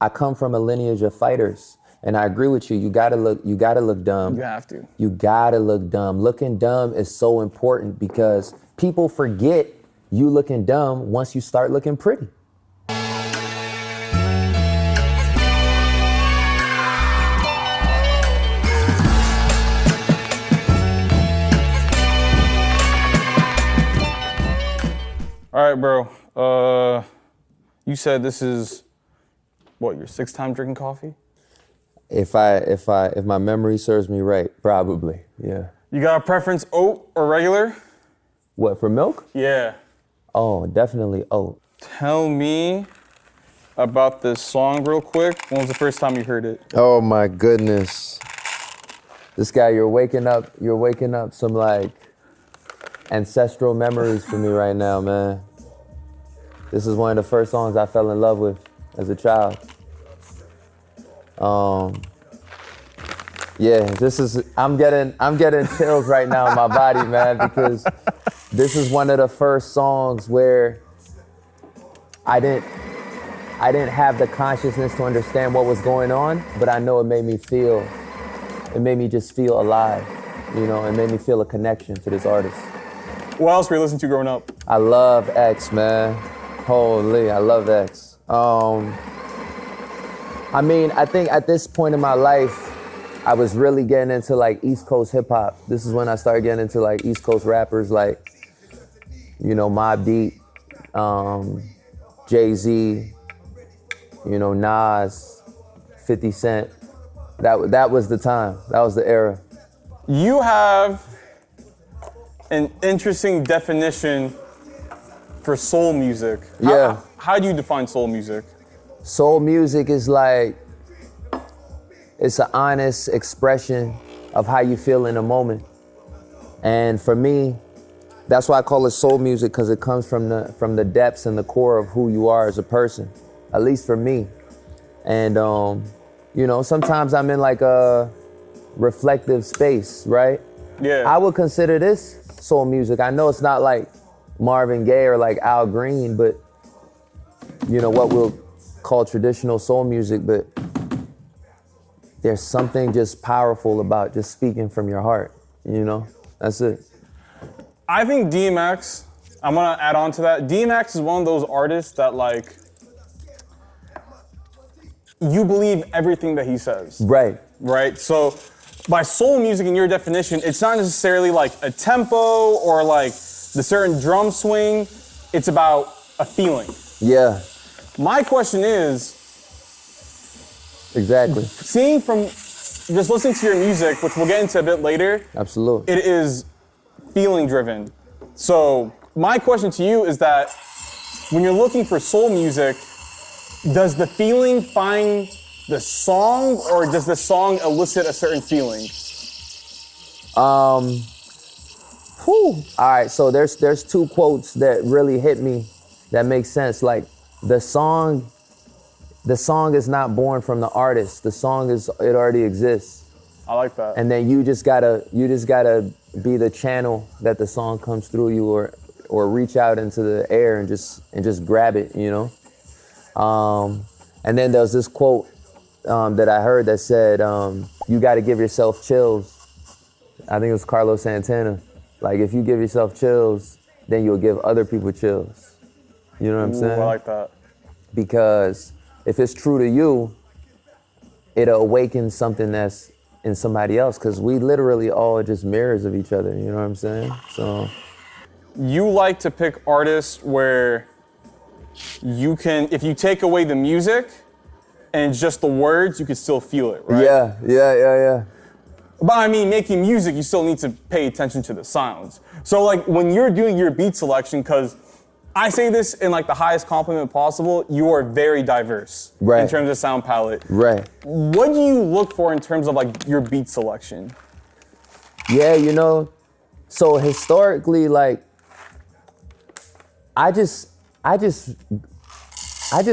I come from a lineage of fighters. And I agree with you. You gotta look dumb. You have to. You gotta look dumb. Looking dumb is so important because people forget you looking dumb once you start looking pretty. All right, bro. You said this is, what, your 6th time drinking coffee? If my memory serves me right, probably, yeah. You got a preference, oat or regular? What, for milk? Yeah. Oh, definitely oat. Tell me about this song real quick. When was the first time you heard it? Oh my goodness. This guy, you're waking up some like ancestral memories for me right now, man. This is one of the first songs I fell in love with as a child. Yeah, I'm getting chills right now in my body, man, because this is one of the first songs where I didn't have the consciousness to understand what was going on, but I know it made me just feel alive, you know, it made me feel a connection to this artist. What else were you listening to growing up? I love X, man. Holy, I love X. I mean, I think at this point in my life, I was really getting into like East Coast hip hop. This is when I started getting into like East Coast rappers like, you know, Mavi, Jay-Z, you know, Nas, 50 Cent. That was the time. That was the era. You have an interesting definition for soul music. Yeah. How do you define soul music? Soul music is like, it's an honest expression of how you feel in a moment. And for me, that's why I call it soul music, because it comes from the depths and the core of who you are as a person, at least for me. And you know, sometimes I'm in like a reflective space, right? Yeah. I would consider this soul music. I know it's not like Marvin Gaye or like Al Green, but you know, what we'll call traditional soul music, but there's something just powerful about just speaking from your heart, you know? That's it. I think DMX, I'm gonna add on to that. DMX is one of those artists that like, you believe everything that he says. Right. Right? So by soul music in your definition, it's not necessarily like a tempo or like the certain drum swing. It's about a feeling. Yeah. My question is, exactly. seeing from just listening to your music, which we'll get into a bit later. Absolutely. It is feeling driven. So my question to you is that when you're looking for soul music, does the feeling find the song, or does the song elicit a certain feeling? All right, so there's two quotes that really hit me that make sense. Like the song is not born from the artist. The song it already exists. I like that. And then you just gotta be the channel that the song comes through you, or reach out into the air and just grab it, you know? And then there's this quote that I heard that said, you gotta give yourself chills. I think it was Carlos Santana. Like, if you give yourself chills, then you'll give other people chills. You know what I'm saying? I like that. Because if it's true to you, it'll awaken something that's in somebody else, because we literally all just mirrors of each other, you know what I'm saying? So. You like to pick artists where you can, if you take away the music and just the words, you can still feel it, right? Yeah. But I mean, making music, you still need to pay attention to the sounds. So like when you're doing your beat selection, because I say this in like the highest compliment possible, you are very diverse in terms of sound palette. Right. What do you look for in terms of like your beat selection? Yeah, you know, so historically, like, I just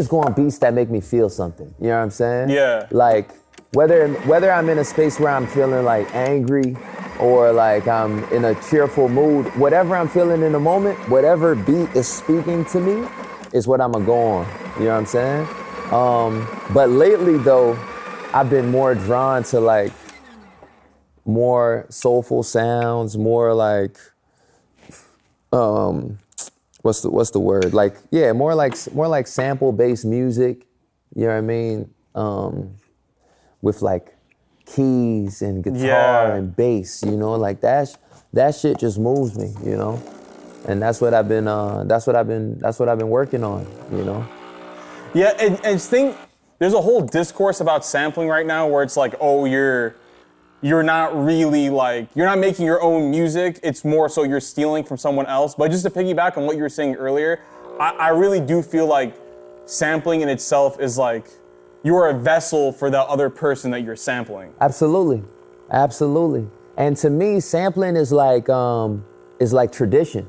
go on beats that make me feel something. You know what I'm saying? Yeah. Like, whether I'm in a space where I'm feeling like angry or like I'm in a cheerful mood, whatever I'm feeling in the moment, whatever beat is speaking to me is what I'm gonna go on. You know what I'm saying? But lately though, I've been more drawn to like more soulful sounds, more like what's the word? Like, yeah, more like sample-based music, you know what I mean? With like keys and guitar and bass, you know, like that shit just moves me, you know? And that's what I've been working on, you know? Yeah, and think there's a whole discourse about sampling right now where it's like, oh, you're not really like, you're not making your own music, it's more so you're stealing from someone else. But just to piggyback on what you were saying earlier, I really do feel like sampling in itself is like, you're a vessel for the other person that you're sampling. Absolutely. And to me, sampling is like tradition.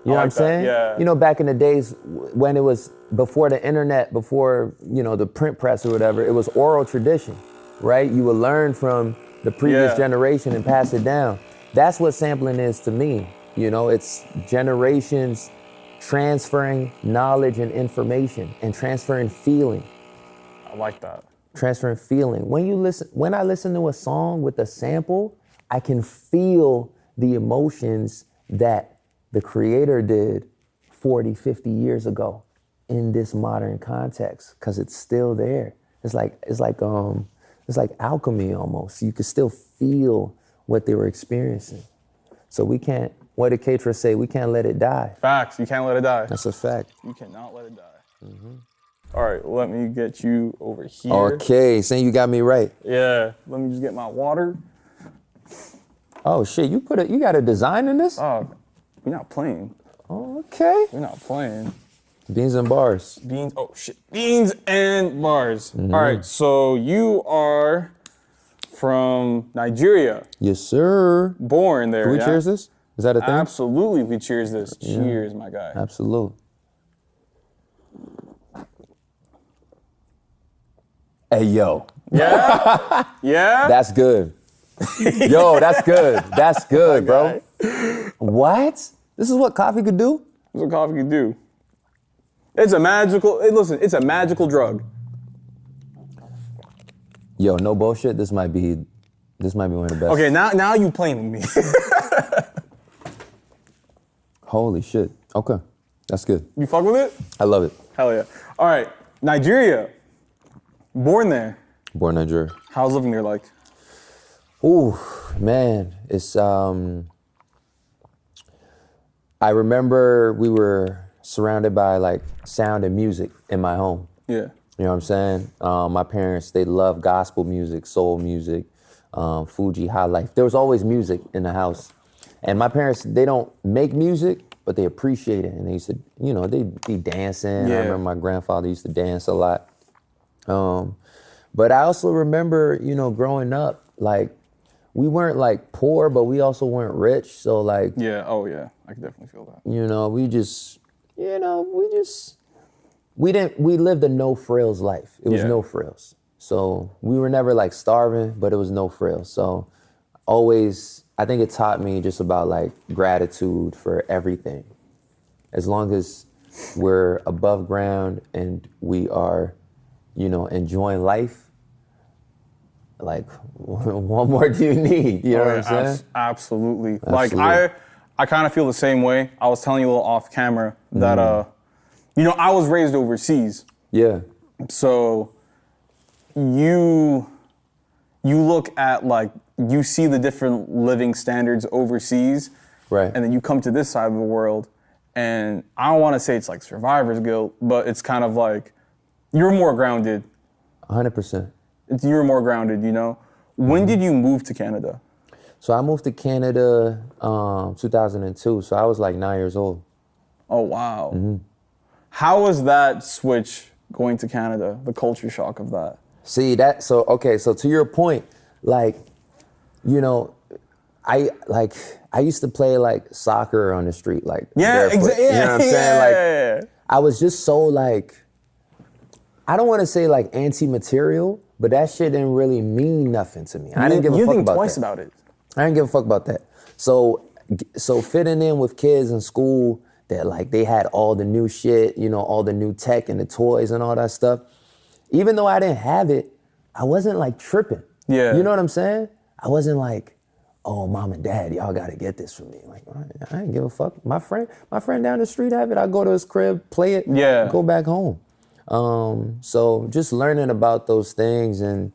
You know what I'm saying? Yeah. You know, back in the days when it was before the internet, before, you know, the print press or whatever, it was oral tradition, right? You would learn from the previous generation and pass it down. That's what sampling is to me. You know, it's generations transferring knowledge and information and transferring feeling. I like that. Transferring feeling. When I listen to a song with a sample, I can feel the emotions that the creator did 40, 50 years ago in this modern context, because it's still there. It's like alchemy almost. You can still feel what they were experiencing. So we can't, what did Keitra say? We can't let it die. Facts, you can't let it die. That's a fact. You cannot let it die. All right, let me get you over here. Okay, saying you got me right. Yeah, let me just get my water. Oh shit, you got a design in this? Oh, we're not playing. Okay. We're not playing. Beans and bars. Beans and bars. All right, so you are from Nigeria. Yes, sir. Born there, Can we cheers this? Is that a thing? Absolutely, we cheers this. Cheers, my guy. Absolute. Hey, yo. Yeah? Yeah? That's good. Yo, that's good. That's good, bro. What? This is what coffee could do? This is what coffee can do. It's a magical drug. Yo, no bullshit. This might be one of the best. Okay, now you playing with me. Holy shit. Okay. That's good. You fuck with it? I love it. Hell yeah. All right, Nigeria. Born there. Born in Nigeria. How's living there like? Ooh, man. It's I remember we were surrounded by like sound and music in my home. Yeah. You know what I'm saying? My parents, they love gospel music, soul music, Fuji, high life. There was always music in the house. And my parents, they don't make music, but they appreciate it. And they used to, you know, they'd be dancing. Yeah. I remember my grandfather used to dance a lot. But I also remember, you know, growing up, like, we weren't like poor, but we also weren't rich. So like, Yeah, oh yeah, I can definitely feel that. you know, we lived a no frills life. It was no frills. So we were never like starving, but it was no frills. So always, I think it taught me just about like gratitude for everything. As long as we're above ground and we are, you know, enjoying life, like, what more do you need? You know what I'm saying? Absolutely. Absolutely. Like, I kind of feel the same way. I was telling you a little off camera that, you know, I was raised overseas. Yeah. So you look at, like, you see the different living standards overseas. Right. And then you come to this side of the world, and I don't want to say it's like survivor's guilt, but it's kind of like you're more grounded. 100%. You're more grounded, you know? When did you move to Canada? So I moved to Canada 2002. So I was like 9 years old. Oh, wow. How was that switch going to Canada, the culture shock of that? See that? So to your point, like, you know, I used to play like soccer on the street, like barefoot. Exactly. You know what I'm saying? Like, I was just so like, I don't want to say like anti-material, but that shit didn't really mean nothing to me. I didn't give a fuck about that. You think twice about it. I didn't give a fuck about that. So fitting in with kids in school that like they had all the new shit, you know, all the new tech and the toys and all that stuff. even though I didn't have it, I wasn't like tripping. Yeah. You know what I'm saying? I wasn't like, oh, mom and dad, y'all gotta get this for me. Like, I ain't give a fuck. My friend down the street have it. I go to his crib, play it, go back home. So just learning about those things, and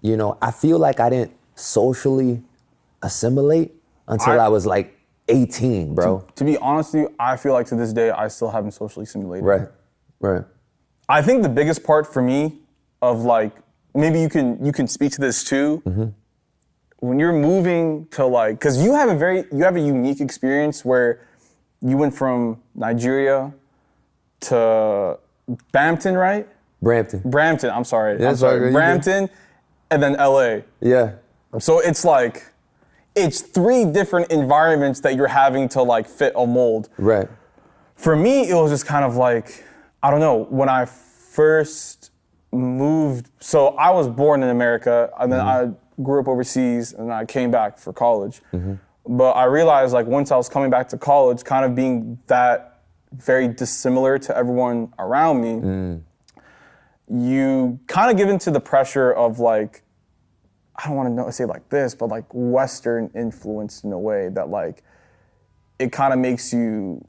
you know, I feel like I didn't socially assimilate until I was like 18, bro. To be honest with you, I feel like to this day I still haven't socially assimilated. Right. I think the biggest part for me of like, maybe you can speak to this too. When you're moving to like, because you have a unique experience where you went from Nigeria to Brampton, right? Brampton, I'm sorry. Brampton, and then LA. Yeah. So it's like, it's 3 different environments that you're having to like fit a mold. Right. For me, it was just kind of like, I don't know, when I first moved, so I was born in America, and then I grew up overseas, and I came back for college. But I realized like once I was coming back to college, kind of being that very dissimilar to everyone around me, you kind of give into the pressure of like, I don't want to say like this, but like Western influence in a way that like, it kind of makes you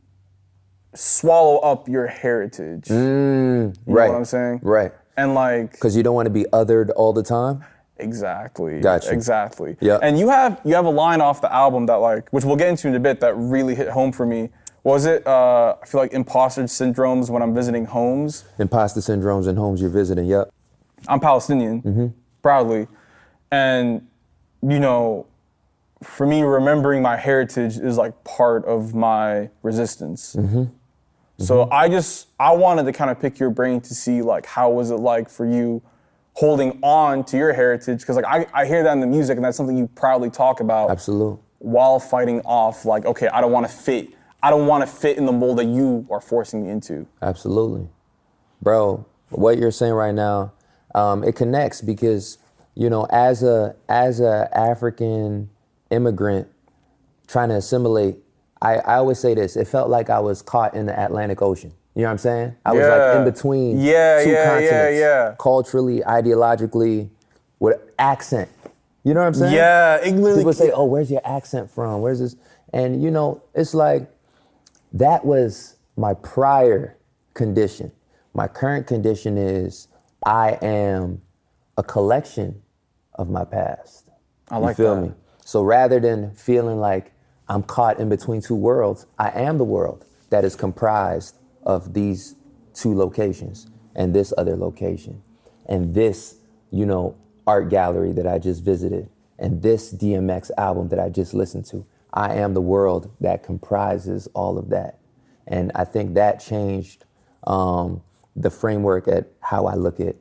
swallow up your heritage. You know what I'm saying? Right. And like, because you don't want to be othered all the time. Exactly. Gotcha. Exactly. Yeah. And you have a line off the album that like, which we'll get into in a bit, that really hit home for me. Was it, I feel like imposter syndromes when I'm visiting homes. Imposter syndromes in homes you're visiting, yep. I'm Palestinian, proudly. And, you know, for me, remembering my heritage is like part of my resistance. So I wanted to kind of pick your brain to see like, how was it like for you holding on to your heritage? Because like I hear that in the music, and that's something you proudly talk about. Absolutely. While fighting off like, okay, I don't want to fit in the mold that you are forcing me into. Absolutely. Bro, what you're saying right now, it connects because, you know, as a African immigrant trying to assimilate, I always say this, it felt like I was caught in the Atlantic Ocean. You know what I'm saying? I was like in between two continents, culturally, ideologically, with accent. You know what I'm saying? Yeah. People say, oh, where's your accent from? Where's this? And, you know, it's like, that was my prior condition. My current condition is I am a collection of my past. I like you feel that. me? So rather than feeling like I'm caught in between 2 worlds, I am the world that is comprised of these 2 locations and this other location and this, you know, art gallery that I just visited and this DMX album that I just listened to. I am the world that comprises all of that. And I think that changed the framework at how I look at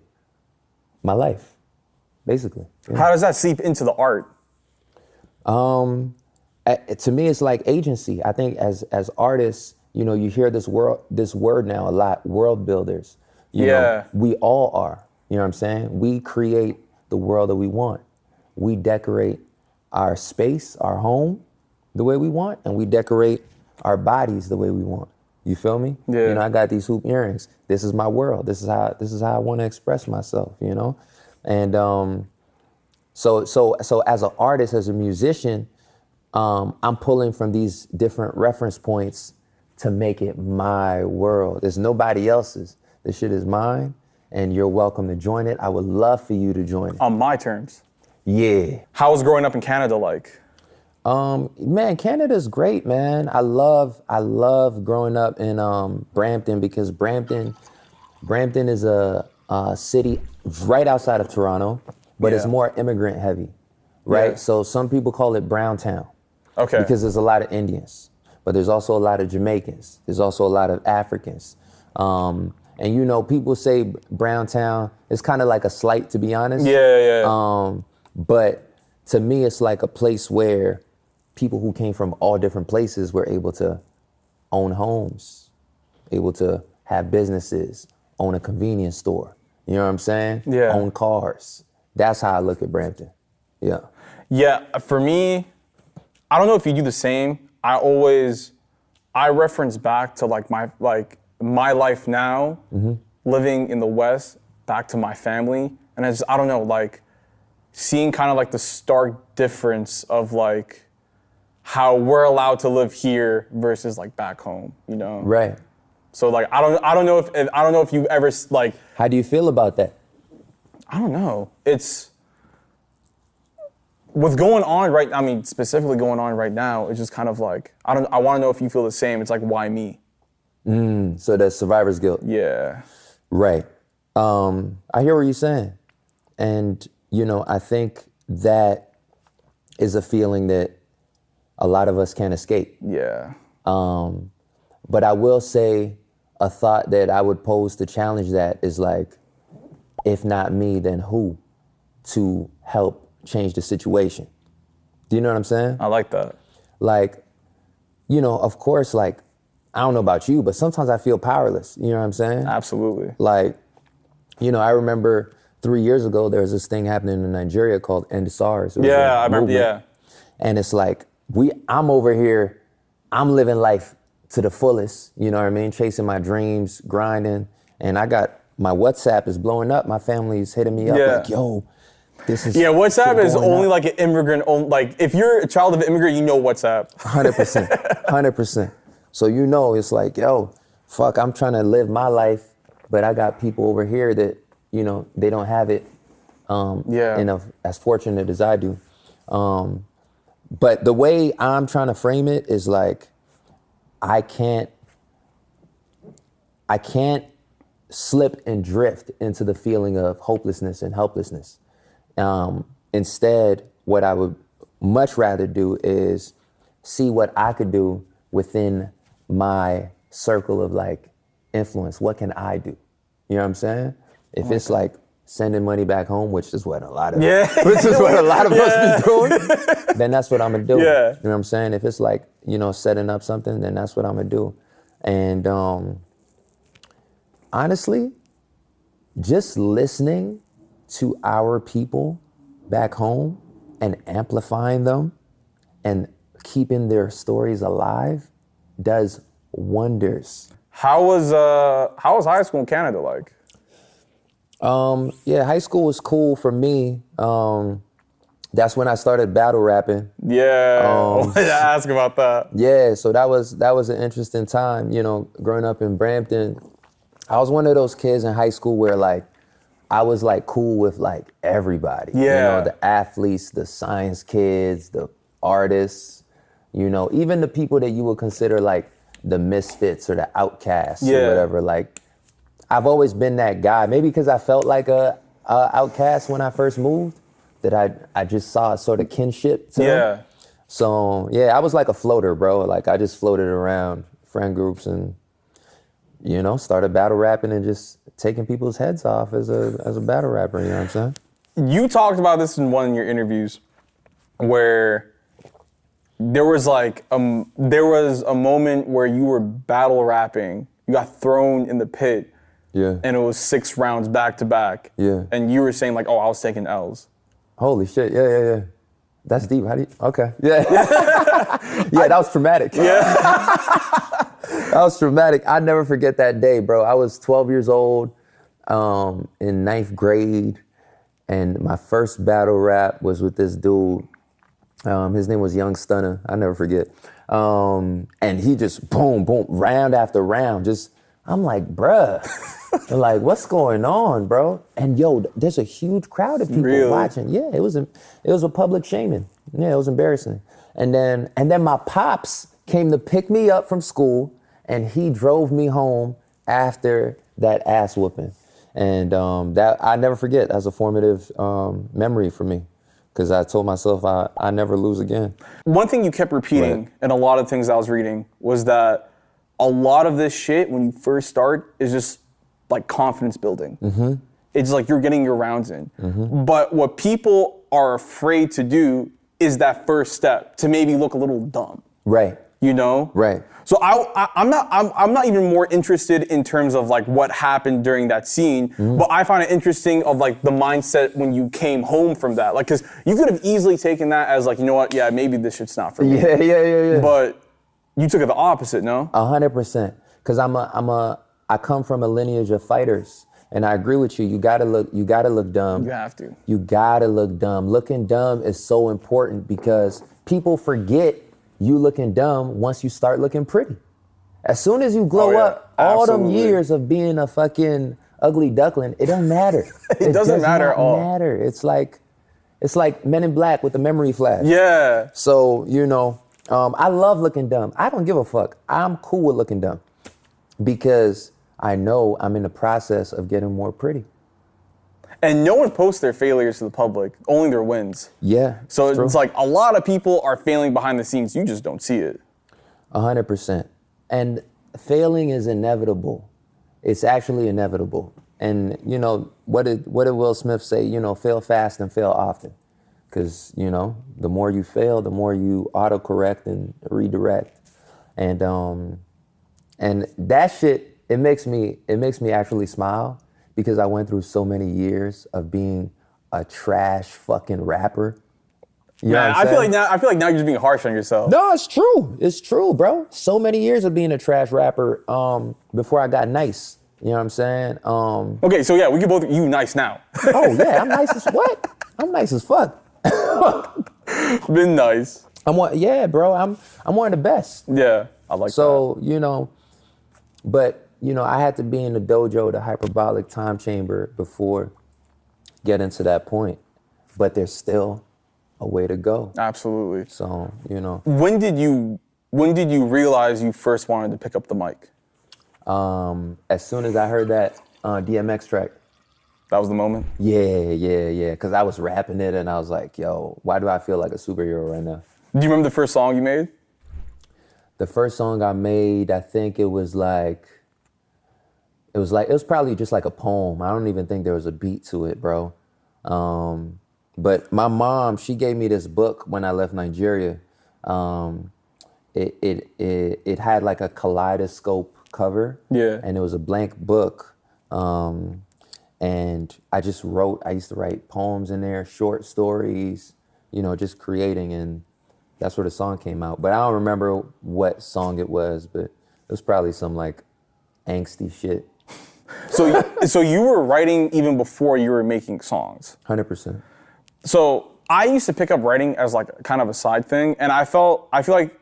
my life, basically. Yeah. How does that seep into the art? To me, it's like agency. I think as artists, you know, you hear this word now a lot, world builders. You know, we all are, you know what I'm saying? We create the world that we want. We decorate our space, our home, the way we want, and we decorate our bodies the way we want. You feel me? Yeah. You know, I got these hoop earrings. This is my world. This is how I want to express myself, you know? And so as an artist, as a musician, I'm pulling from these different reference points to make it my world. It's nobody else's. This shit is mine, and you're welcome to join it. I would love for you to join it. On my terms. Yeah. How was growing up in Canada like? Man, Canada's great, man. I love growing up in Brampton because Brampton is a city right outside of Toronto, but it's more immigrant heavy, right? Yeah. So some people call it Brown Town. Okay. Because there's a lot of Indians, but there's also a lot of Jamaicans. There's also a lot of Africans. And you know, people say Brown Town, it's kind of like a slight, to be honest. Yeah. But to me, it's like a place where people who came from all different places were able to own homes, able to have businesses, own a convenience store. You know what I'm saying? Yeah. Own cars. That's how I look at Brampton. Yeah. Yeah, for me, I don't know if you do the same. I reference back to like my life now, living in the West, back to my family, and I don't know, like seeing kind of like the stark difference of like how we're allowed to live here versus like back home, you know? Right. So like I don't know if you've ever like. How do you feel about that? I don't know. It's what's going on right. I mean, specifically going on right now. It's just kind of like I want to know if you feel the same. It's like, why me? So that's survivor's guilt. Yeah. Right. I hear what you're saying, and you know, I think that is a feeling that a lot of us can't escape. Yeah. But I will say a thought that I would pose to challenge that is like, if not me, then who to help change the situation? Do you know what I'm saying? I like that. Like, you know, of course, like, I don't know about you, but sometimes I feel powerless. You know what I'm saying? Absolutely. Like, you know, I remember 3 years ago, there was this thing happening in Nigeria called End SARS. Yeah, I remember, yeah. And it's like, I'm over here, I'm living life to the fullest, you know what I mean? Chasing my dreams, grinding, and I got, my WhatsApp is blowing up. My family's hitting me up like, yo, this is. Yeah, WhatsApp is only up. like an immigrant, like if you're a child of an immigrant, you know WhatsApp. 100%, 100%. So you know, it's like, yo, fuck, I'm trying to live my life, but I got people over here that, you know, they don't have it as fortunate as I do. But the way I'm trying to frame it is like, I can't slip and drift into the feeling of hopelessness and helplessness. Instead, what I would much rather do is see what I could do within my circle of like influence. What can I do? You know what I'm saying? If it's like sending money back home, which is what a lot of us be doing, then that's what I'm gonna do. Yeah. You know what I'm saying? If it's like, you know, setting up something, then that's what I'm gonna do. And honestly, just listening to our people back home and amplifying them and keeping their stories alive does wonders. How was high school in Canada like? Yeah, high school was cool for me. That's when I started battle rapping. Yeah, I wanted to ask about that. Yeah, so that was an interesting time, you know, growing up in Brampton. I was one of those kids in high school where like, I was like cool with like everybody. Yeah. You know, the athletes, the science kids, the artists, you know, even the people that you would consider like the misfits or the outcasts or whatever. Like, I've always been that guy. Maybe because I felt like a outcast when I first moved, that I just saw a sort of kinship to them. So yeah, I was like a floater, bro. Like I just floated around friend groups and, you know, started battle rapping and just taking people's heads off as a battle rapper, you know what I'm saying? You talked about this in one of your interviews where there was a moment where you were battle rapping, you got thrown in the pit, and it was 6 rounds back to back. Yeah. And you were saying like, oh, I was taking L's. Holy shit, yeah. That's deep, okay. Yeah. Yeah, that was traumatic. Yeah. That was traumatic. I never forget that day, bro. I was 12 years old, in 9th grade, and my first battle rap was with this dude. His name was Young Stunner. I never forget. And he just boom, round after round. I'm like, bruh. Like, what's going on, bro? And yo, there's a huge crowd of people watching. Yeah, it was a public shaming. Yeah, it was embarrassing. And then my pops came to pick me up from school, and he drove me home after that ass whooping. And that I never forget. That's a formative memory for me, because I told myself I never lose again. One thing you kept repeating in a lot of things I was reading was that a lot of this shit, when you first start, is just like confidence building. Mm-hmm. It's like you're getting your rounds in. Mm-hmm. But what people are afraid to do is that first step, to maybe look a little dumb. Right. You know? Right. So I'm not even more interested in terms of like what happened during that scene, but I find it interesting of like the mindset when you came home from that. Like, cause you could have easily taken that as like, you know what? Yeah, maybe this shit's not for me. Yeah. But you took it the opposite, no? 100%. Cause I come from a lineage of fighters. And I agree with you. You gotta look dumb. You have to. You gotta look dumb. Looking dumb is so important because people forget you looking dumb once you start looking pretty. As soon as you glow up, all them years of being a fucking ugly duckling, it don't matter. It doesn't matter at all. Matter. It's like Men in Black with the memory flash. Yeah. So, I love looking dumb. I don't give a fuck. I'm cool with looking dumb because I know I'm in the process of getting more pretty. And no one posts their failures to the public, only their wins. Yeah. So it's like a lot of people are failing behind the scenes. You just don't see it. 100%. And failing is inevitable. It's actually inevitable. And, what did Will Smith say? Fail fast and fail often. Because, the more you fail, the more you autocorrect and redirect. And that shit, it makes me actually smile because I went through so many years of being a trash fucking rapper. You know what I'm saying? I feel like now you're just being harsh on yourself. No, it's true. It's true, bro. So many years of being a trash rapper before I got nice. You know what I'm saying? Okay, so yeah, we can both, you nice now. Oh yeah, I'm nice as what? I'm nice as fuck. Been nice. Bro, I'm one of the best. Yeah, I like that. So, but I had to be in the dojo, the hyperbolic time chamber before getting to that point. But there's still a way to go. Absolutely. So, When did you realize you first wanted to pick up the mic? As soon as I heard that DMX track. That was the moment? Yeah. Because I was rapping it and I was like, yo, why do I feel like a superhero right now? Do you remember the first song you made? The first song I made, I think it was probably just like a poem. I don't even think there was a beat to it, bro. But my mom, she gave me this book when I left Nigeria. It had like a kaleidoscope cover. Yeah. And it was a blank book. And I used to write poems in there, short stories, just creating, and that's where the song came out. But I don't remember what song it was, but it was probably some like angsty shit. So you were writing even before you were making songs? 100%. So I used to pick up writing as like kind of a side thing, and I feel like,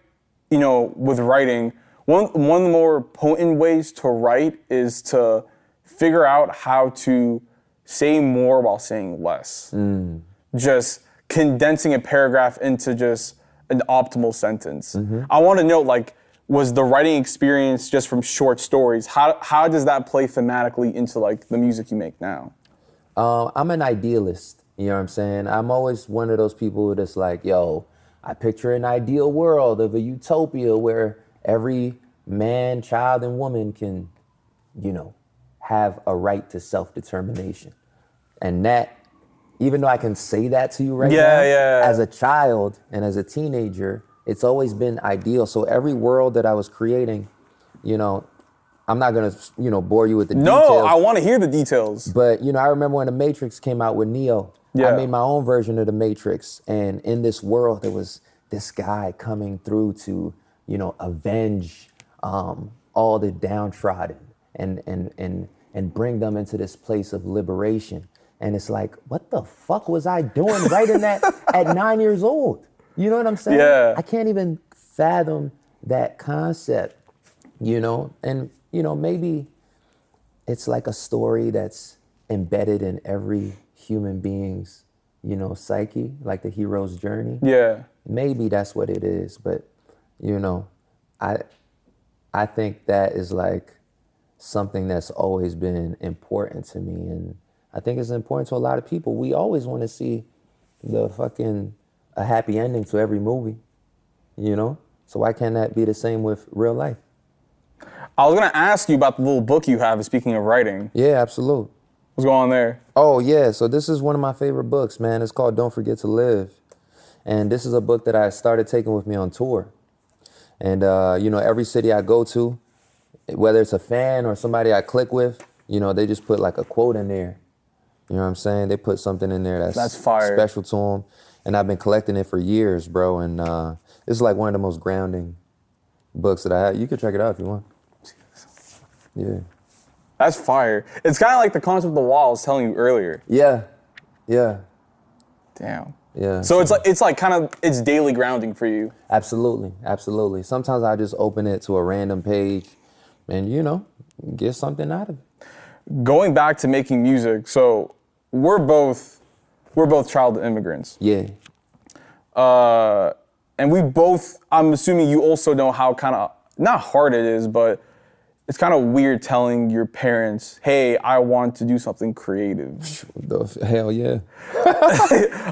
with writing, one of the more potent ways to write is to figure out how to say more while saying less. Just condensing a paragraph into just an optimal sentence. Mm-hmm. I want to know, was the writing experience just from short stories? How does that play thematically into like the music you make now? I'm an idealist. You know what I'm saying? I'm always one of those people that's like, yo, I picture an ideal world of a utopia where every man, child, and woman can, have a right to self-determination. And that, even though I can say that to you right now, as a child and as a teenager, it's always been ideal. So every world that I was creating, I'm not gonna, bore you with the details. No, I want to hear the details. But, I remember when The Matrix came out with Neo. I made my own version of The Matrix. And in this world, there was this guy coming through to, avenge all the downtrodden and bring them into this place of liberation. And it's like, what the fuck was I doing writing that at 9 years old? You know what I'm saying? Yeah. I can't even fathom that concept, And, maybe it's like a story that's embedded in every human being's, psyche, like the hero's journey. Yeah. Maybe that's what it is. But, I think that is like something that's always been important to me. And I think it's important to a lot of people. We always want to see a happy ending to every movie, So why can't that be the same with real life? I was going to ask you about the little book you have, speaking of writing. Yeah, absolutely. What's going on there? Oh, yeah. So this is one of my favorite books, man. It's called Don't Forget to Live. And this is a book that I started taking with me on tour. And, every city I go to, whether it's a fan or somebody I click with, they just put like a quote in there. You know what I'm saying? They put something in there that's fire. Special to them. And I've been collecting it for years, bro. And this is like one of the most grounding books that I have. You can check it out if you want. Yeah. That's fire. It's kind of like the concept of the wall I was telling you earlier. Yeah, yeah, Damn. yeah. So it's like kind of, it's daily grounding for you. Absolutely, absolutely. Sometimes I just open it to a random page and, get something out of it. Going back to making music, so we're both child immigrants. Yeah. And we both, I'm assuming you also know how kind of, not hard it is, but it's kind of weird telling your parents, hey, I want to do something creative. Hell yeah.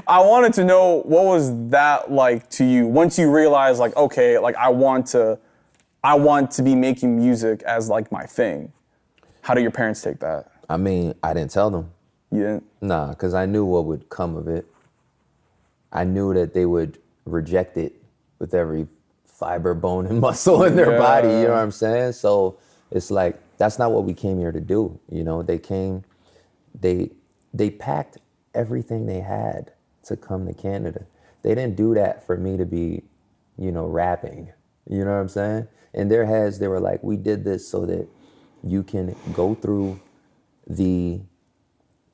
I wanted to know, what was that like to you once you realized, like, okay, like I want to be making music as like my thing. How do your parents take that? I mean, I didn't tell them. You didn't? Nah, because I knew what would come of it. I knew that they would reject it with every fiber, bone, and muscle in their body, you know what I'm saying? So it's like, that's not what we came here to do. They came, they packed everything they had to come to Canada. They didn't do that for me to be, rapping, you know what I'm saying? In their heads, they were like, we did this so that you can go through the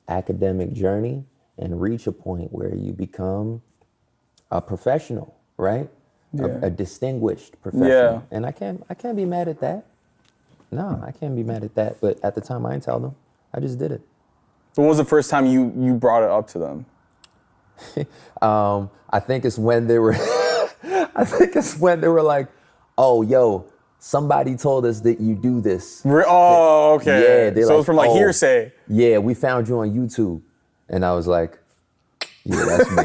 academic journey and reach a point where you become a professional, right? Yeah. A distinguished professional. Yeah. And I can't be mad at that. No, I can't be mad at that. But at the time, I didn't tell them. I just did it. When was the first time you brought it up to them? I think it's when they were, like, oh, yo, somebody told us that you do this. Oh, okay. Yeah. So it's from like hearsay. Yeah, we found you on YouTube. And I was like, yeah, that's me.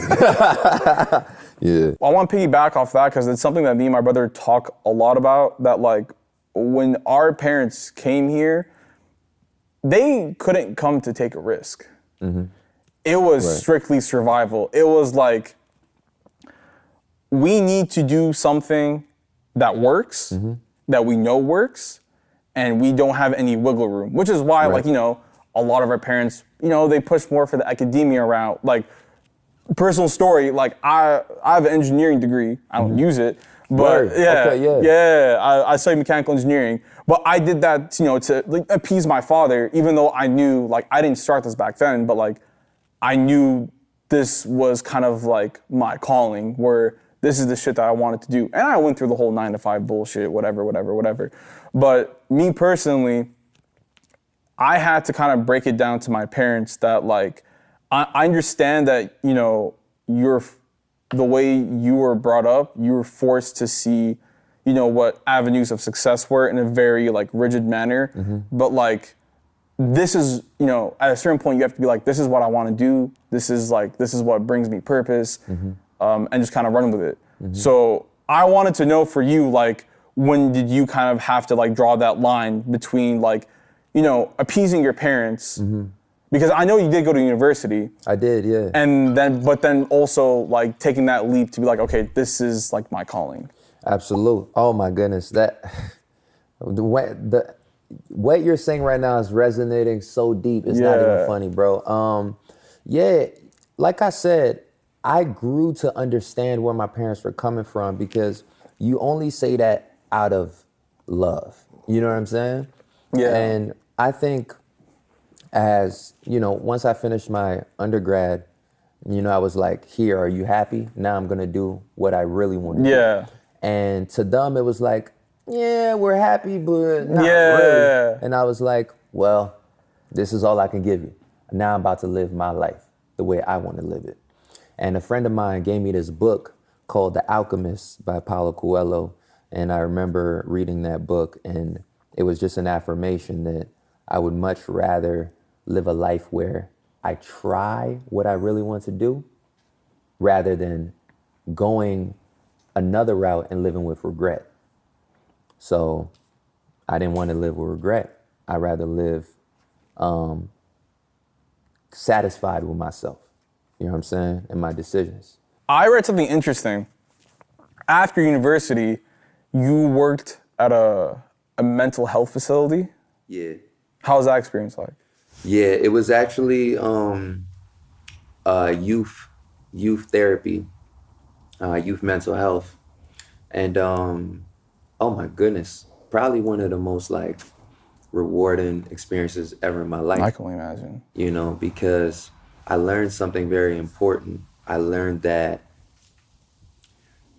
Yeah. I want to piggyback off that because it's something that me and my brother talk a lot about, that like when our parents came here, they couldn't come to take a risk. Mm-hmm. It was strictly survival. It was like, we need to do something that works, that we know works, and we don't have any wiggle room, which is why, like, a lot of our parents, they push more for the academia route. Like, personal story, like, I have an engineering degree. I don't use it, but I studied mechanical engineering. But I did that, to like, appease my father, even though I knew, like, I didn't start this back then, but like, I knew this was kind of like my calling, where this is the shit that I wanted to do. And I went through the whole 9-to-5 bullshit, whatever. But me personally, I had to kind of break it down to my parents that, like, I understand that, the way you were brought up, you were forced to see, what avenues of success were in a very, like, rigid manner. Mm-hmm. But, like, this is, at a certain point, you have to be like, this is what I want to do. This is what brings me purpose, and just kind of run with it. Mm-hmm. So I wanted to know for you, like, when did you kind of have to, like, draw that line between, like, appeasing your parents? Mm-hmm. Because I know you did go to university. I did, yeah. But then also, like, taking that leap to be like, okay, this is, like, my calling. Absolute. Oh my goodness, what you're saying right now is resonating so deep. It's not even funny, bro. Like I said, I grew to understand where my parents were coming from, because you only say that out of love. You know what I'm saying? Yeah. And I think, as once I finished my undergrad, I was like, here, are you happy? Now I'm gonna do what I really want to do. Yeah. And to them, it was like, yeah, we're happy, but not really. And I was like, well, this is all I can give you. Now I'm about to live my life the way I want to live it. And a friend of mine gave me this book called The Alchemist by Paulo Coelho. And I remember reading that book, and it was just an affirmation that I would much rather live a life where I try what I really want to do, rather than going another route and living with regret. So I didn't want to live with regret. I'd rather live satisfied with myself, you know what I'm saying, and my decisions. I read something interesting. After university, you worked at a mental health facility? Yeah. How was that experience like? Yeah, it was actually youth therapy, youth mental health. And oh my goodness, probably one of the most, like, rewarding experiences ever in my life. I can only imagine. You know, because I learned something very important. I learned that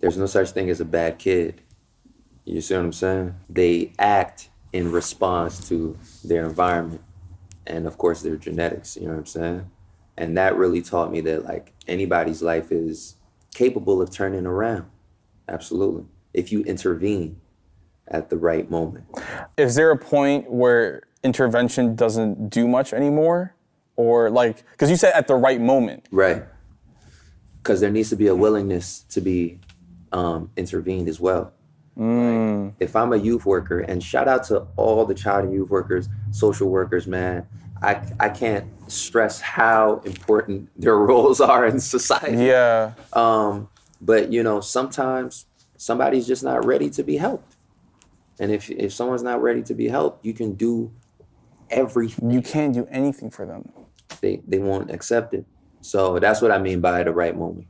there's no such thing as a bad kid. You see what I'm saying? They act in response to their environment and, of course, their genetics. You know what I'm saying? And that really taught me that, like, anybody's life is capable of turning around. Absolutely. If you intervene at the right moment. Is there a point where intervention doesn't do much anymore? Or like, because you said at the right moment. Right. Because there needs to be a willingness to be intervened as well. Like, if I'm a youth worker, and shout out to all the child and youth workers, social workers, man, I can't stress how important their roles are in society. Yeah. But, you know, sometimes somebody's just not ready to be helped. And if someone's not ready to be helped, you can do everything. You can't do anything for them. They won't accept it. So that's what I mean by the right moment.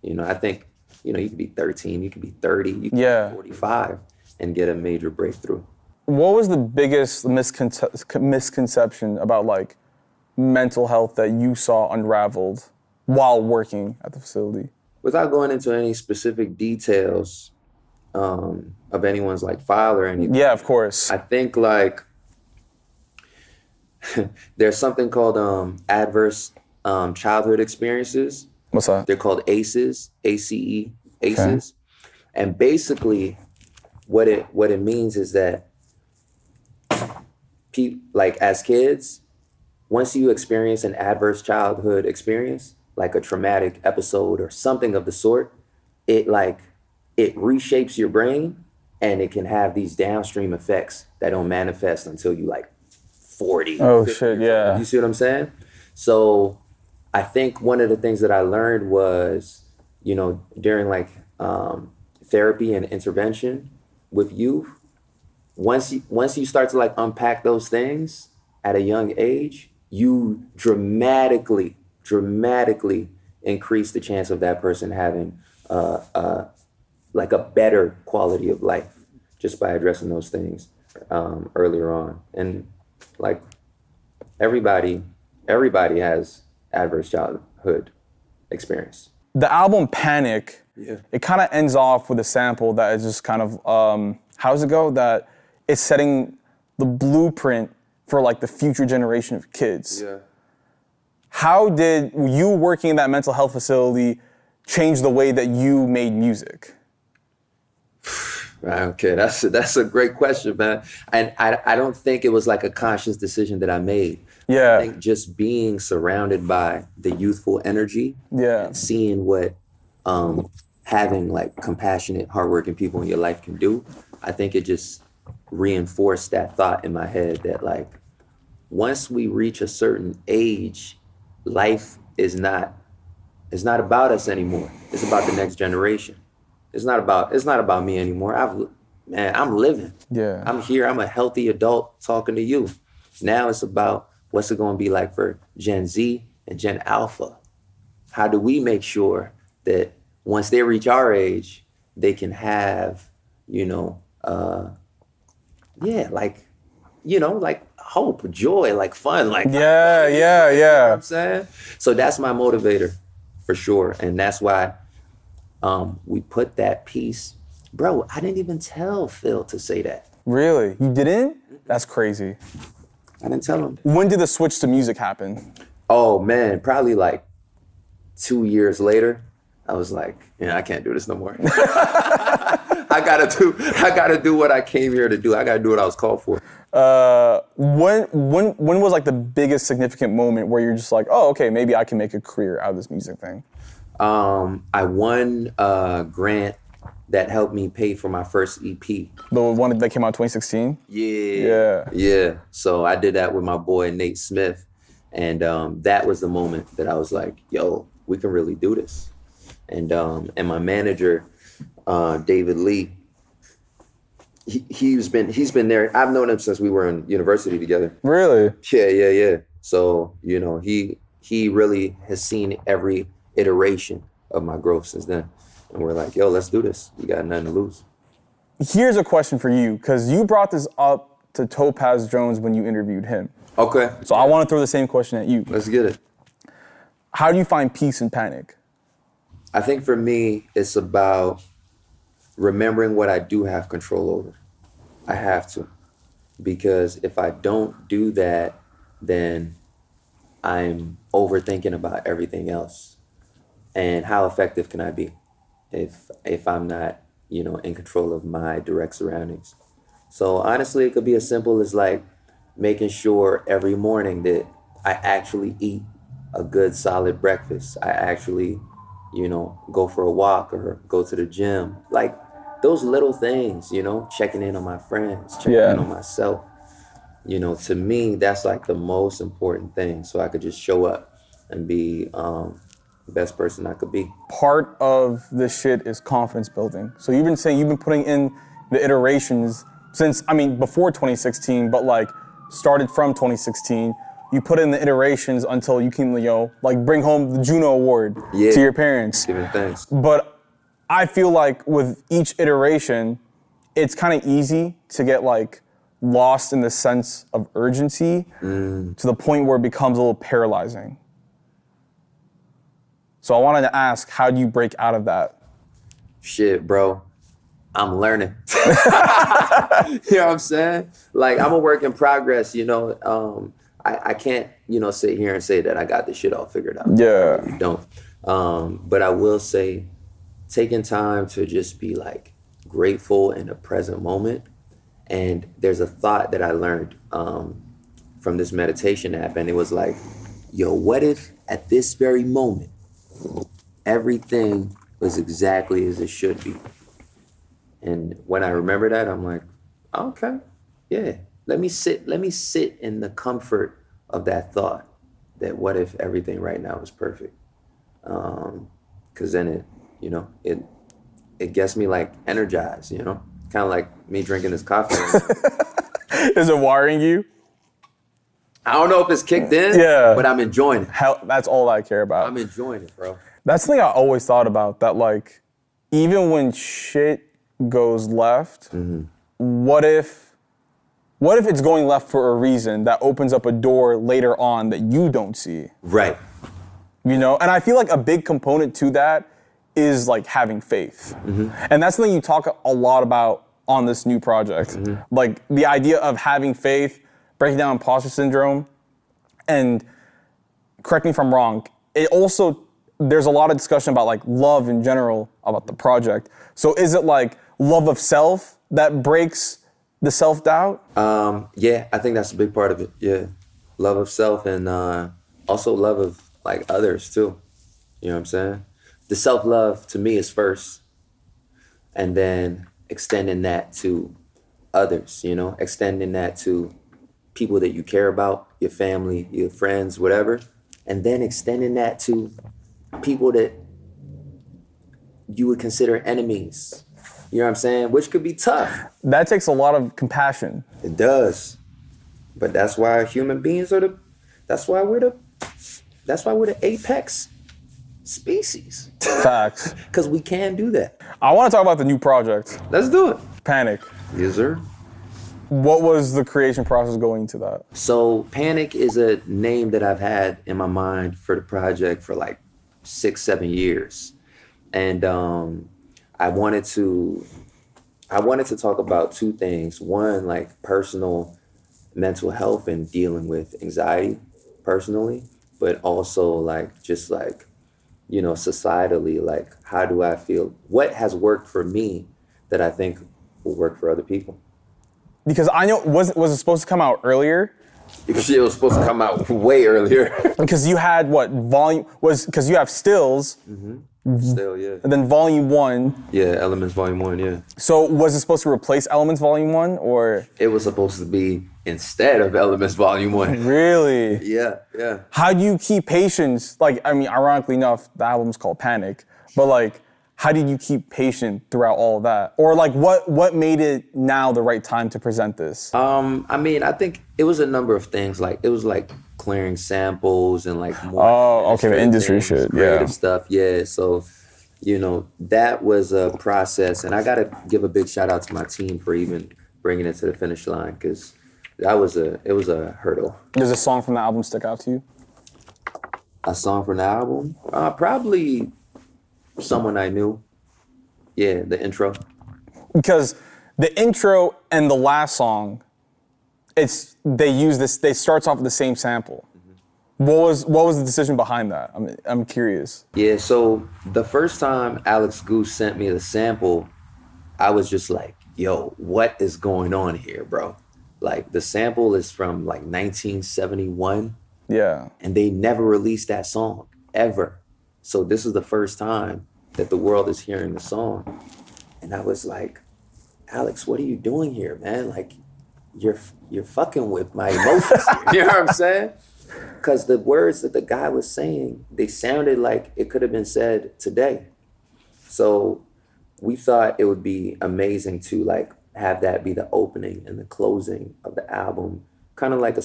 You know, I think, you know, you could be 13, you could be 30, you could be 45 and get a major breakthrough. What was the biggest misconception about like mental health that you saw unraveled while working at the facility? Without going into any specific details of anyone's like file or anything. Yeah, of course. I think like there's something called adverse childhood experiences. What's that? They're called ACEs, ACE, ACEs. Okay. And basically what it means is that like as kids, once you experience an adverse childhood experience, like a traumatic episode or something of the sort, it reshapes your brain and it can have these downstream effects that don't manifest until you like 40. Oh shit, yeah. You see what I'm saying? So I think one of the things that I learned was, you know, during like therapy and intervention with youth, once you start to like unpack those things at a young age, you dramatically increase the chance of that person having like a better quality of life just by addressing those things earlier on. And like everybody has adverse childhood experience. The album Panic, it kind of ends off with a sample that is just kind of, how's it go? That it's setting the blueprint for like the future generation of kids. Yeah. How did you working in that mental health facility change the way that you made music? Okay, that's a great question, man. And I don't think it was like a conscious decision that I made. Yeah. I think just being surrounded by the youthful energy, and seeing what having like compassionate, hardworking people in your life can do, I think it just reinforced that thought in my head that like once we reach a certain age, life is not about us anymore. It's about the next generation. It's not about me anymore. I'm living. Yeah. I'm here. I'm a healthy adult talking to you. Now it's about what's it going to be like for Gen Z and Gen Alpha. How do we make sure that once they reach our age, they can have, like hope, joy, like fun, like yeah. You know what I'm saying? So that's my motivator for sure. And that's why we put that piece. Bro, I didn't even tell Phil to say that. Really? You didn't? That's crazy. I didn't tell him. When did the switch to music happen? Oh man, probably like 2 years later. I was like, I can't do this no more. I gotta do what I came here to do. I gotta do what I was called for. When was like the biggest significant moment where you're just like, oh, okay, maybe I can make a career out of this music thing? I won a grant that helped me pay for my first EP. The one that came out in 2016? Yeah. So I did that with my boy Nate Smith. And that was the moment that I was like, yo, we can really do this. And my manager, David Lee, he's been there. I've known him since we were in university together. Really? Yeah. So, he really has seen every iteration of my growth since then. And we're like, yo, let's do this. We got nothing to lose. Here's a question for you, because you brought this up to Topaz Jones when you interviewed him. Okay. So I want to throw the same question at you. Let's get it. How do you find peace in panic? I think for me, it's about remembering what I do have control over. I have to. Because if I don't do that, then I'm overthinking about everything else. And how effective can I be if I'm not, in control of my direct surroundings? So honestly, it could be as simple as like making sure every morning that I actually eat a good solid breakfast. I actually, go for a walk or go to the gym. Like those little things, checking in on my friends, checking in on myself. To me, that's like the most important thing. So I could just show up and be the best person I could be. Part of this shit is confidence building. So you've been saying you've been putting in the iterations since, before 2016, but like started from 2016. You put in the iterations until you can, bring home the Juno Award to your parents. Giving thanks. But I feel like with each iteration, it's kind of easy to get like lost in the sense of urgency to the point where it becomes a little paralyzing. So I wanted to ask, how do you break out of that? Shit, bro. I'm learning. You know what I'm saying? Like, I'm a work in progress, I can't, sit here and say that I got this shit all figured out. Yeah. I really don't. But I will say, taking time to just be like grateful in the present moment. And there's a thought that I learned from this meditation app, and it was like, yo, what if at this very moment, everything was exactly as it should be? And when I remember that, I'm like, okay, yeah. Let me sit in the comfort of that thought, that what if everything right now is perfect? Cause then it gets me like energized, kind of like me drinking this coffee. Is it wiring you? I don't know if it's kicked in, but I'm enjoying it. That's all I care about. I'm enjoying it, bro. That's the thing I always thought about, that like, even when shit goes left, what if it's going left for a reason that opens up a door later on that you don't see? Right. And I feel like a big component to that is like having faith. And that's something you talk a lot about on this new project. Like the idea of having faith, breaking down imposter syndrome, and correct me if I'm wrong, there's a lot of discussion about like love in general about the project. So is it like love of self that breaks the self-doubt? Yeah, I think that's a big part of it. Yeah. Love of self, and also love of like others too. You know what I'm saying? The self-love to me is first, and then extending that to others, extending that to people that you care about, your family, your friends, whatever, and then extending that to people that you would consider enemies. You know what I'm saying? Which could be tough. That takes a lot of compassion. It does. But that's why human beings that's why we're the apex species. Facts. Because we can do that. I want to talk about the new project. Let's do it. Panic. Yes, sir. What was the creation process going into that? So Panic is a name that I've had in my mind for the project for like 6-7 years. And I wanted to talk about two things. One, like personal mental health and dealing with anxiety personally, but also like just like, societally, like how do I feel? What has worked for me that I think will work for other people? Because I know, was it supposed to come out earlier? Because it was supposed to come out way earlier. Because you had because you have stills. Still, yeah. And then volume 1. Yeah, Elements volume 1, yeah. So was it supposed to replace Elements volume 1, or? It was supposed to be instead of Elements volume 1. Really? Yeah, yeah. How do you keep patience? Like, ironically enough, the album's called Panic, but like, how did you keep patient throughout all of that? Or like, what made it now the right time to present this? I think it was a number of things. Like, it was like clearing samples and like more. Oh, okay, the industry things, shit, creative stuff. Yeah, so, that was a process. And I got to give a big shout out to my team for even bringing it to the finish line, because it was a hurdle. Does a song from the album stick out to you? A song from the album? Probably Someone I Knew. Yeah, the intro. Because the intro and the last song, they starts off with the same sample. What was the decision behind that? I'm curious. Yeah, so the first time Alex Goose sent me the sample, I was just like, yo, what is going on here, bro? Like, the sample is from like 1971. Yeah. And they never released that song, ever. So this is the first time that the world is hearing the song. And I was like, Alex, what are you doing here, man? Like, you're fucking with my emotions here. You know what I'm saying? Because the words that the guy was saying, they sounded like it could have been said today. So we thought it would be amazing to like have that be the opening and the closing of the album, kind of like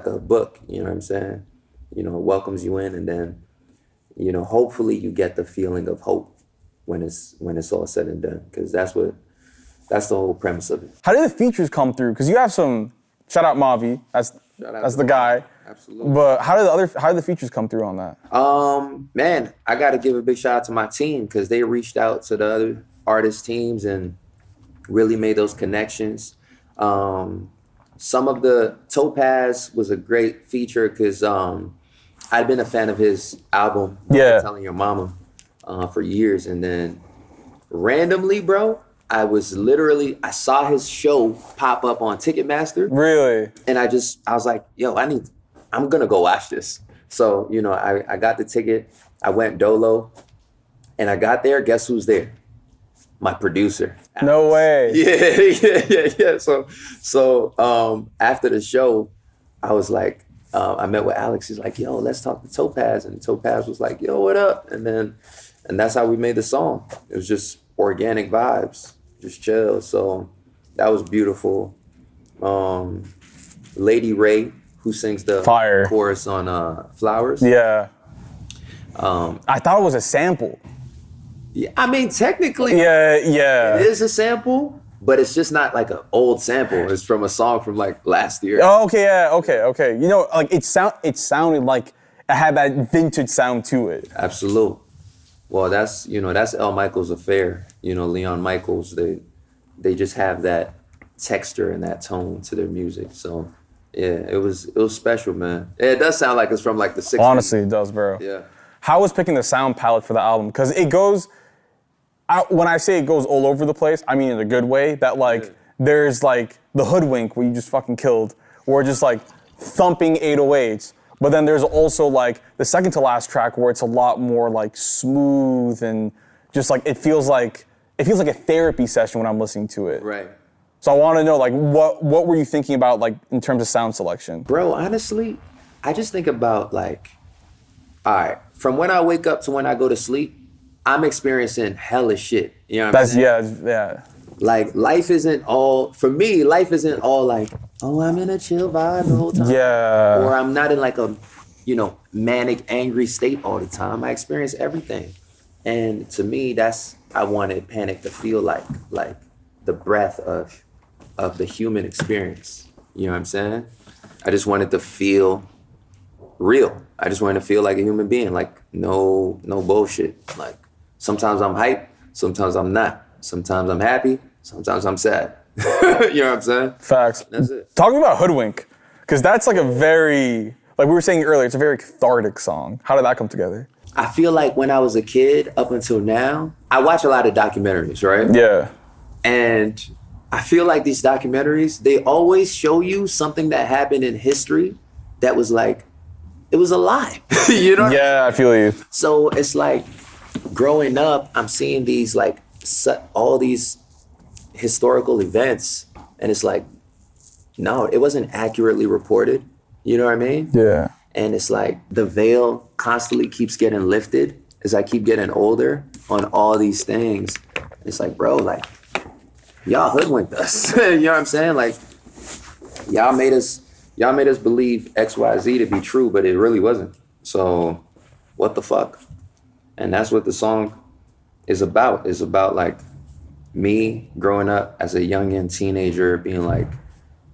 a book. You know what I'm saying? You know, it welcomes you in, and then, you know, hopefully you get the feeling of hope when it's all said and done, because that's the whole premise of it. How did the features come through? Because you have some, shout out Mavi, that's the guy. Absolutely. But how did the features come through on that? Man, I got to give a big shout out to my team, because they reached out to the other artist teams and really made those connections. Some of the Topaz was a great feature because I'd been a fan of his album, Telling Your Mama, for years. And then randomly, bro, I saw his show pop up on Ticketmaster. Really? And I was like, yo, I'm gonna go watch this. So, you know, I got the ticket, I went dolo, and I got there, guess who's there? My producer. Alex. No way. Yeah. So after the show, I was like, I met with Alex. He's like, yo, let's talk to Topaz. And Topaz was like, yo, what up? And that's how we made the song. It was just organic vibes, just chill. So that was beautiful. Lady Ray, who sings the chorus on Flowers. Yeah. I thought it was a sample. Yeah, I mean, technically, yeah, it is a sample, but it's just not like an old sample. It's from a song from like last year. Oh, okay, yeah, okay. You know, like it sounded like it had that vintage sound to it. Absolute. Well, that's L. Michaels' affair. You know, Leon Michaels, they just have that texture and that tone to their music. So yeah, it was special, man. It does sound like it's from like the 60s. Honestly, it does, bro. Yeah. How was picking the sound palette for the album? Because it goes, when I say it goes all over the place, I mean in a good way. That like, there's like the Hoodwink where you just fucking killed, or just like thumping 808s. But then there's also like the second to last track where it's a lot more like smooth and just like it feels like a therapy session when I'm listening to it. Right. So I want to know like what were you thinking about like in terms of sound selection? Bro, honestly, I just think about like, all right, from when I wake up to when I go to sleep, I'm experiencing hella shit. You know what I'm saying? Yeah. Like, life isn't all like, oh, I'm in a chill vibe the whole time. Yeah. Or I'm not in like a, you know, manic, angry state all the time. I experience everything. And to me, I wanted Panic to feel like the breath of the human experience. You know what I'm saying? I just wanted to feel real. I just wanted to feel like a human being, like no bullshit. Like sometimes I'm hyped, sometimes I'm not. Sometimes I'm happy, sometimes I'm sad. You know what I'm saying? Facts. That's it. Talking about Hoodwink, because that's like a very, like we were saying earlier, it's a very cathartic song. How did that come together? I feel like when I was a kid up until now, I watch a lot of documentaries, right? Yeah. And I feel like these documentaries, they always show you something that happened in history that was like, it was a lie. You know? Yeah, I feel you. So it's like growing up, I'm seeing these like all these historical events, and it's like, no, it wasn't accurately reported. You know what I mean? Yeah. And it's like the veil constantly keeps getting lifted as I keep getting older on all these things. It's like, bro, like, y'all hoodwinked us. You know what I'm saying? Like, y'all made us believe XYZ to be true, but it really wasn't. So what the fuck? And that's what the song is about. It's about like me growing up as a youngin' teenager being like,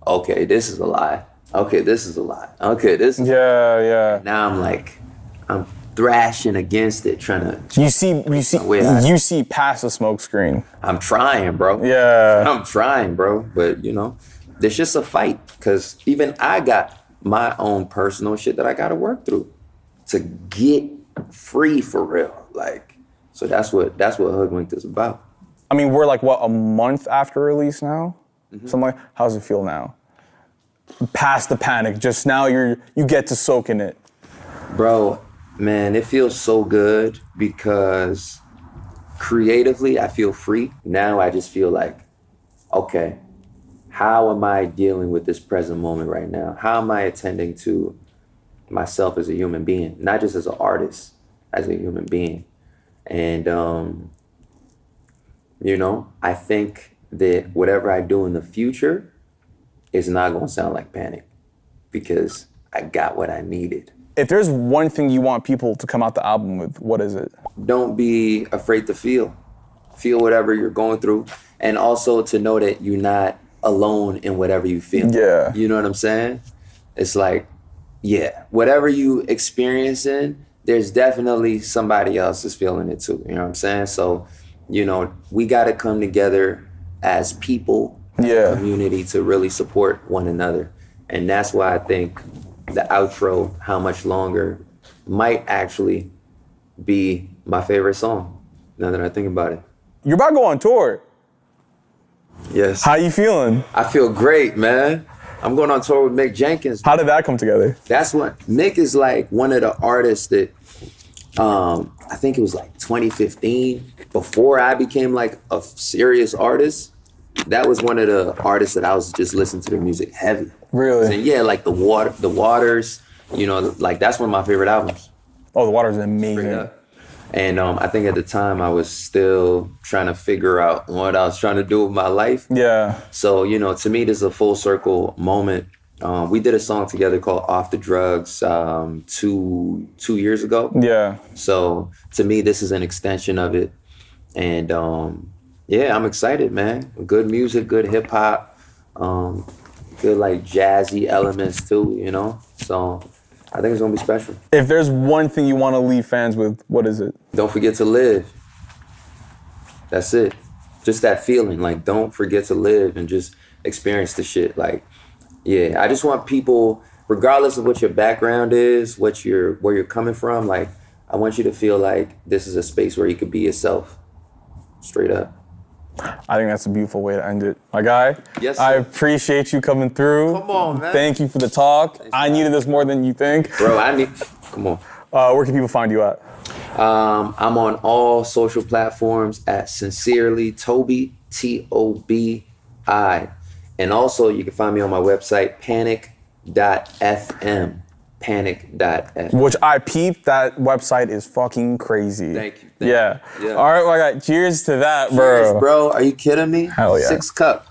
okay, this is a lie. Okay, this is a lie. Okay, this is Yeah. Now I'm thrashing against it, trying to. You see past the smoke screen. I'm trying, bro. Yeah. I'm trying, bro. But there's just a fight, because even I got my own personal shit that I got to work through to get free for real. Like, so that's what Hoodwinked is about. I mean, we're like a month after release now. Mm-hmm. So I'm like, how's it feel now? Past the panic, just now you get to soak in it. Bro, man, it feels so good because creatively I feel free. Now I just feel like, okay, how am I dealing with this present moment right now? How am I attending to myself as a human being, not just as an artist, as a human being? And, I think that whatever I do in the future is not going to sound like panic, because I got what I needed. If there's one thing you want people to come out the album with, what is it? Don't be afraid to feel whatever you're going through, and also to know that you're not alone in whatever you feel. Yeah. You know what I'm saying? It's like, yeah, whatever you experiencing, there's definitely somebody else is feeling it too. You know what I'm saying? So, we got to come together as people, Yeah. community, to really support one another. And that's why I think the outro, How Much Longer, might actually be my favorite song, now that I think about it. You're about to go on tour. Yes. How you feeling? I feel great, man. I'm going on tour with Mick Jenkins. How did that come together? That's what, Mick is like one of the artists that, I think it was like 2015, before I became like a serious artist. That was one of the artists that I was just listening to their music heavy. Really? And yeah, like the Waters, like that's one of my favorite albums. Oh, The Waters is amazing. Yeah. And I think at the time I was still trying to figure out what I was trying to do with my life. Yeah. So, to me, this is a full circle moment. We did a song together called Off the Drugs 2 years ago. Yeah. So to me, this is an extension of it. And yeah, I'm excited, man. Good music, good hip hop, good like jazzy elements too, So I think it's gonna be special. If there's one thing you want to leave fans with, what is it? Don't forget to live. That's it. Just that feeling, like don't forget to live and just experience the shit. Like, yeah, I just want people, regardless of what your background is, where you're coming from, like I want you to feel like this is a space where you could be yourself. Straight up. I think that's a beautiful way to end it. My guy, Yes, sir. I appreciate you coming through. Come on, man. Thank you for the talk. I needed this more than you think. Bro, come on. Where can people find you at? I'm on all social platforms at Sincerely TOBi, TOBi. And also you can find me on my website, panic.fm. Panic.fm. Which I peeped, that website is fucking crazy. Thank you. Yeah. Yeah. All right, my guy. Cheers to that, bro. Cheers, bro. Are you kidding me? Hell yeah. 6 cup.